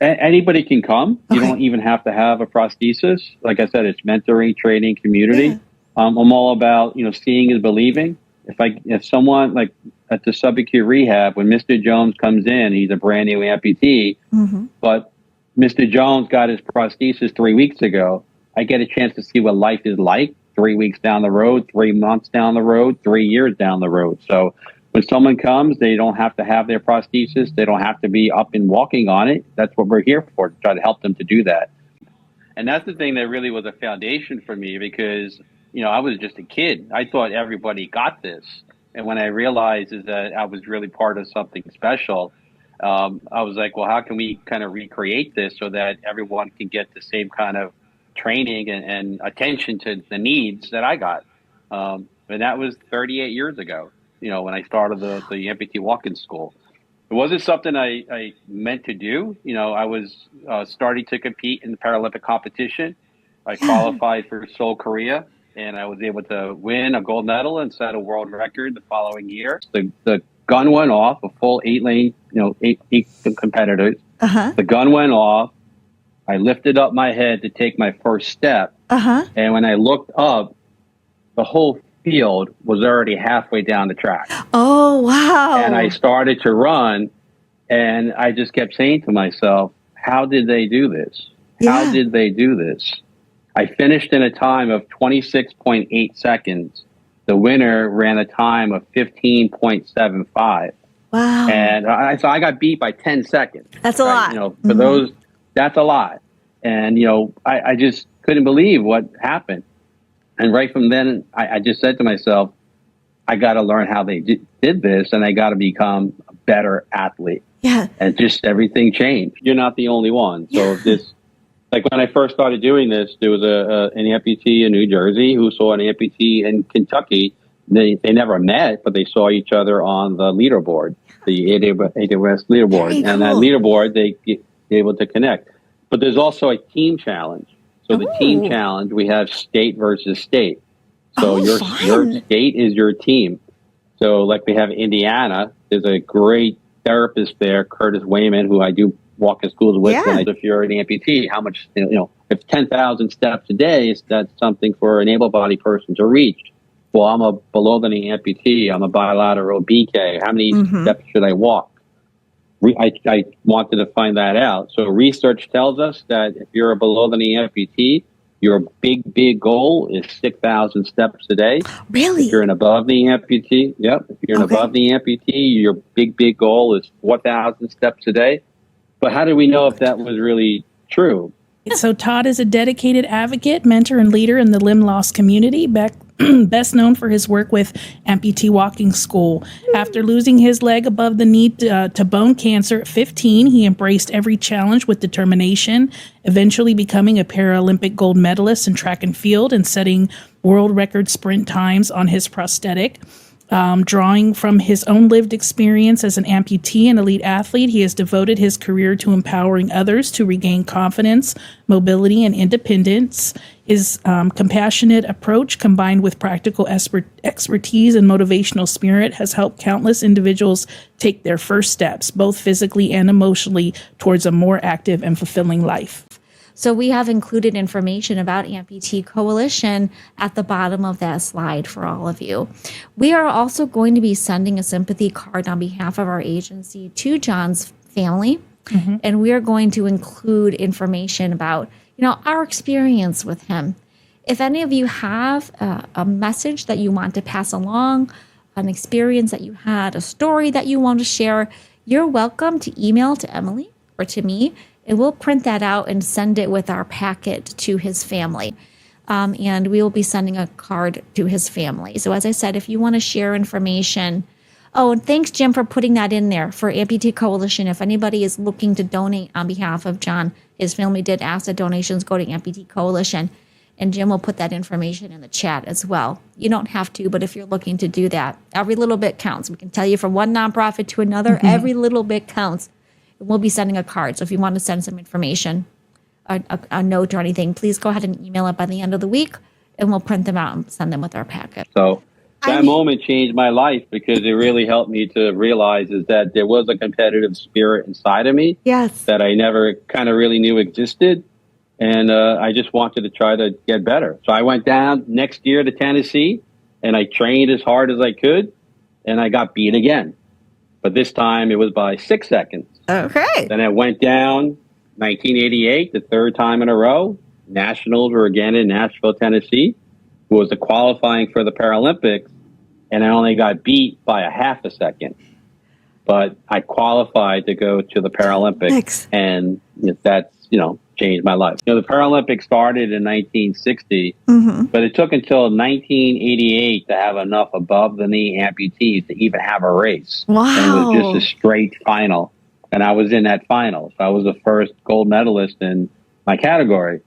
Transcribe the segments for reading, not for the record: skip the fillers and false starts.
Anybody can come. You Okay. don't even have to have a prosthesis. Like I said, it's mentoring, training, community. Yeah. I'm all about, seeing is believing. If someone like at the subacute rehab, when Mr. Jones comes in, he's a brand new amputee, Mm-hmm. but Mr. Jones got his prosthesis 3 weeks ago. I get a chance to see what life is like 3 weeks down the road, 3 months down the road, 3 years down the road. So when someone comes, they don't have to have their prosthesis. They don't have to be up and walking on it. That's what we're here for, to try to help them to do that. And that's the thing that really was a foundation for me because, I was just a kid. I thought everybody got this. And when I realized is that I was really part of something special, I was like, well, how can we kind of recreate this so that everyone can get the same kind of training and attention to the needs that I got? And that was 38 years ago, when I started the amputee walk-in school. It wasn't something I meant to do. I was starting to compete in the Paralympic competition. I qualified for Seoul, Korea, and I was able to win a gold medal and set a world record the following year. The gun went off, a full 8-lane, eight competitors. Uh-huh. The gun went off. I lifted up my head to take my first step. Uh-huh. And when I looked up, the whole field was already halfway down the track. Oh, wow. And I started to run, and I just kept saying to myself, how did they do this? Yeah. How did they do this? I finished in a time of 26.8 seconds. The winner ran a time of 15.75. Wow. And so I got beat by 10 seconds. That's a lot. For those, that's a lot. And, I just couldn't believe what happened. And right from then, I just said to myself, I got to learn how they did this, and I got to become a better athlete. Yeah. And just everything changed. You're not the only one. So like when I first started doing this, there was an amputee in New Jersey who saw an amputee in Kentucky. They never met, but they saw each other on the leaderboard, the AWS leaderboard. Very And that cool. leaderboard, they get able to connect. But there's also a team challenge. So the team challenge, we have state versus state. So your state is your team. So like we have Indiana, there's a great therapist there, Curtis Wayman, who I do walk in schools with. Yeah. If you're an amputee, how much, if 10,000 steps a day, that's something for an able-bodied person to reach. Well, I'm a below the knee amputee. I'm a bilateral BK. How many steps should I walk? I wanted to find that out. So research tells us that if you're a below the knee amputee, your big goal is 6,000 steps a day. Really? If you're an above knee amputee, yep. If you're an above knee amputee, your big goal is 4,000 steps a day. But how do we know if that was really true? So Todd is a dedicated advocate, mentor, and leader in the limb loss community, best known for his work with Amputee Walking School. After losing his leg above the knee to bone cancer at 15, he embraced every challenge with determination, eventually becoming a Paralympic gold medalist in track and field and setting world record sprint times on his prosthetic. Drawing from his own lived experience as an amputee and elite athlete, he has devoted his career to empowering others to regain confidence, mobility, and independence. His compassionate approach, combined with practical expertise and motivational spirit, has helped countless individuals take their first steps, both physically and emotionally, towards a more active and fulfilling life. So we have included information about Amputee Coalition at the bottom of that slide for all of you. We are also going to be sending a sympathy card on behalf of our agency to John's family. And we are going to include information about, our experience with him. If any of you have a message that you want to pass along, an experience that you had, a story that you want to share, you're welcome to email to Emily or to me. And we'll print that out and send it with our packet to his family. And we will be sending a card to his family. So as I said, if you want to share information. Oh, and thanks, Jim, for putting that in there for Amputee Coalition. If anybody is looking to donate on behalf of John, his family did ask that donations go to Amputee Coalition. And Jim will put that information in the chat as well. You don't have to, but if you're looking to do that, every little bit counts. We can tell you from one nonprofit to another, every little bit counts. We'll be sending a card. So if you want to send some information, a note or anything, please go ahead and email it by the end of the week, and we'll print them out and send them with our packet. So That moment changed my life because it really helped me to realize is that there was a competitive spirit inside of me. Yes. That I never kind of really knew existed. And I just wanted to try to get better. So I went down next year to Tennessee and I trained as hard as I could and I got beat again. But this time it was by 6 seconds. Okay. Then I went down 1988, the third time in a row. Nationals were again in Nashville, Tennessee. It was the qualifying for the Paralympics. And I only got beat by a half a second. But I qualified to go to the Paralympics. And that's, changed my life. The Paralympics started in 1960, but it took until 1988 to have enough above the knee amputees to even have a race. Wow. And it was just a straight final. And I was in that final. So I was the first gold medalist in my category.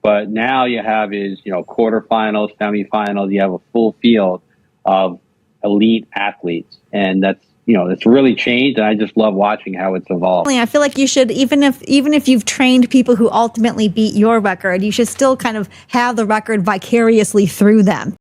But now you have quarterfinals, semifinals, you have a full field of elite athletes. And that's, it's really changed, and I just love watching how it's evolved. I feel like you should, even if you've trained people who ultimately beat your record, you should still kind of have the record vicariously through them.